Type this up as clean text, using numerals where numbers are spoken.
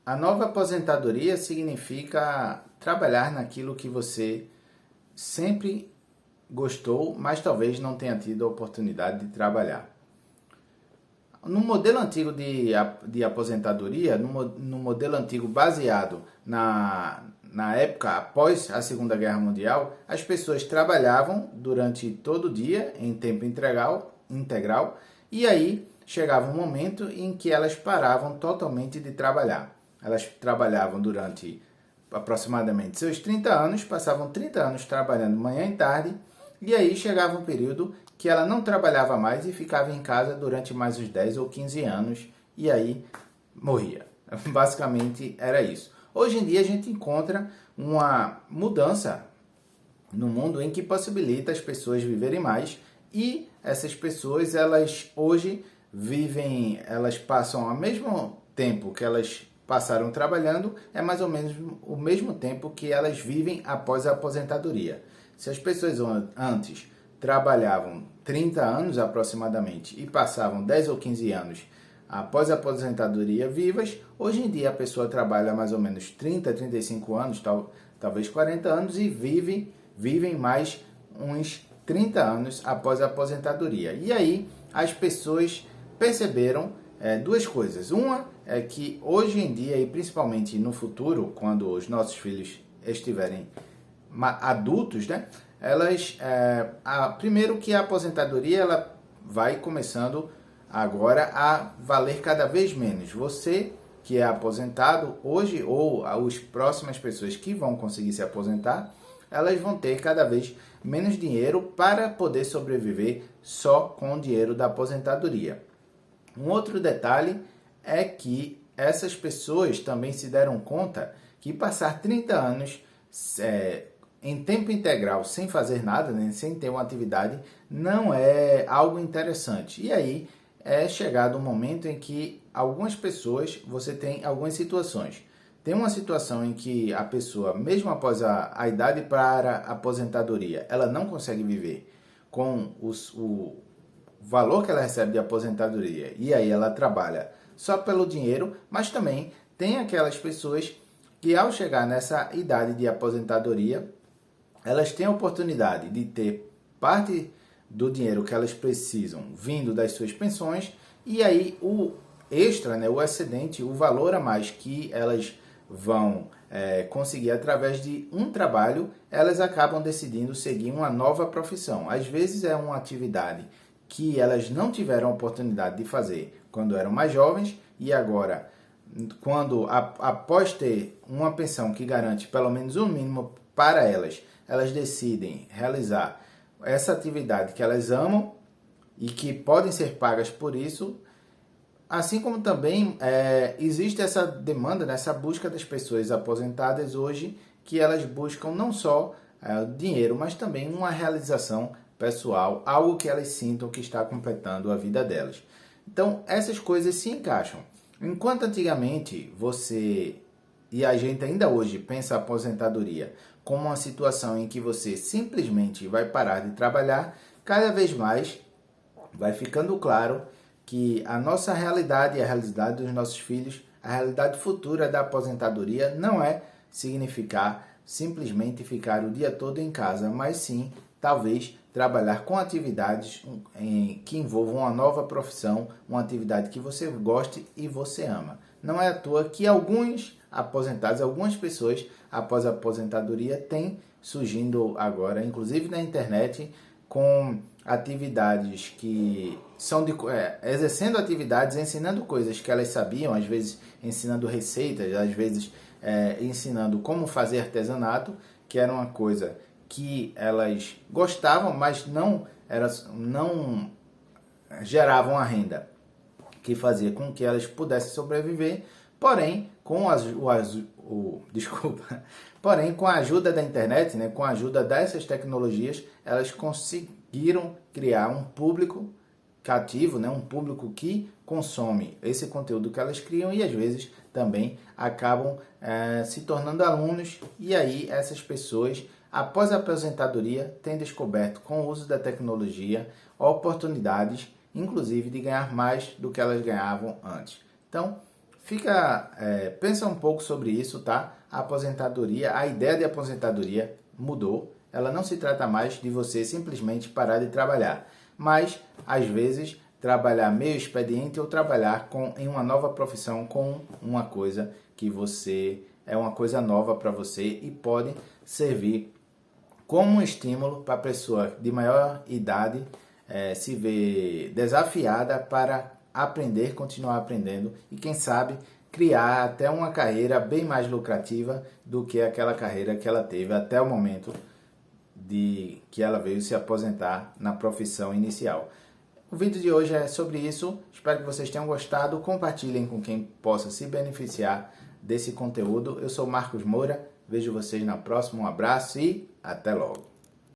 A nova aposentadoria significa trabalhar naquilo que você sempre gostou, mas talvez não tenha tido a oportunidade de trabalhar. No modelo antigo de aposentadoria, no modelo antigo baseado na época após a Segunda Guerra Mundial, as pessoas trabalhavam durante todo o dia em tempo integral e aí chegava um momento em que elas paravam totalmente de trabalhar. Elas trabalhavam durante aproximadamente seus 30 anos, passavam 30 anos trabalhando manhã e tarde, e aí chegava um período que ela não trabalhava mais e ficava em casa durante mais uns 10 ou 15 anos, e aí morria. Basicamente era isso. Hoje em dia a gente encontra uma mudança no mundo em que possibilita as pessoas viverem mais, e essas pessoas, elas hoje vivem, elas passam ao mesmo tempo que elas passaram trabalhando, é mais ou menos o mesmo tempo que elas vivem após a aposentadoria. Se as pessoas antes trabalhavam 30 anos aproximadamente e passavam 10 ou 15 anos após a aposentadoria vivas, hoje em dia a pessoa trabalha mais ou menos 30, 35 anos, talvez 40 anos e vivem mais uns 30 anos após a aposentadoria. E aí as pessoas perceberam duas coisas. Uma é que hoje em dia e principalmente no futuro, quando os nossos filhos estiverem adultos, né? Primeiro que a aposentadoria ela vai começando agora a valer cada vez menos. Você que é aposentado hoje ou as próximas pessoas que vão conseguir se aposentar, elas vão ter cada vez menos dinheiro para poder sobreviver só com o dinheiro da aposentadoria. Um outro detalhe é que essas pessoas também se deram conta que passar 30 anos em tempo integral sem fazer nada, né, sem ter uma atividade, não é algo interessante. E aí é chegado um momento em que algumas pessoas, você tem algumas situações. Tem uma situação em que a pessoa, mesmo após a idade para a aposentadoria, ela não consegue viver com o valor que ela recebe de aposentadoria, e aí ela trabalha só pelo dinheiro, mas também tem aquelas pessoas que ao chegar nessa idade de aposentadoria, elas têm a oportunidade de ter parte do dinheiro que elas precisam vindo das suas pensões, e aí o extra, né, o excedente, o valor a mais que elas vão conseguir através de um trabalho, elas acabam decidindo seguir uma nova profissão. Às vezes é uma atividade que elas não tiveram a oportunidade de fazer quando eram mais jovens, e agora, após ter uma pensão que garante pelo menos um mínimo para elas, elas decidem realizar essa atividade que elas amam e que podem ser pagas por isso. Assim como também existe essa demanda, né, essa busca das pessoas aposentadas hoje, que elas buscam não só dinheiro, mas também uma realização pessoal, algo que elas sintam que está completando a vida delas. Então, essas coisas se encaixam. Enquanto antigamente você, e a gente ainda hoje, pensa a aposentadoria como uma situação em que você simplesmente vai parar de trabalhar, cada vez mais vai ficando claro que a nossa realidade e a realidade dos nossos filhos, a realidade futura da aposentadoria não é significar simplesmente ficar o dia todo em casa, mas sim, talvez, trabalhar com atividades que envolvam uma nova profissão, uma atividade que você goste e você ama. Não é à toa que alguns aposentados, algumas pessoas após a aposentadoria têm surgindo agora, inclusive na internet, com atividades que são exercendo atividades, ensinando coisas que elas sabiam, às vezes ensinando receitas, às vezes ensinando como fazer artesanato, que era uma coisa que elas gostavam, mas não geravam a renda que fazia com que elas pudessem sobreviver. Porém, porém, com a ajuda da internet, né, com a ajuda dessas tecnologias, elas conseguiram criar um público cativo, né, um público que consome esse conteúdo que elas criam, e às vezes também acabam se tornando alunos, e aí essas pessoas, após a aposentadoria, têm descoberto com o uso da tecnologia oportunidades, inclusive de ganhar mais do que elas ganhavam antes. Então, Pensa um pouco sobre isso, tá? A aposentadoria, a ideia de aposentadoria mudou. Ela não se trata mais de você simplesmente parar de trabalhar, mas às vezes trabalhar meio expediente ou trabalhar em uma nova profissão com uma coisa que é uma coisa nova para você e pode servir como um estímulo para a pessoa de maior idade se ver desafiada para aprender, continuar aprendendo e quem sabe criar até uma carreira bem mais lucrativa do que aquela carreira que ela teve até o momento de que ela veio se aposentar na profissão inicial. O vídeo de hoje é sobre isso. Espero que vocês tenham gostado. Compartilhem com quem possa se beneficiar desse conteúdo. Eu sou Marcos Moura. Vejo vocês na próxima. Um abraço e até logo.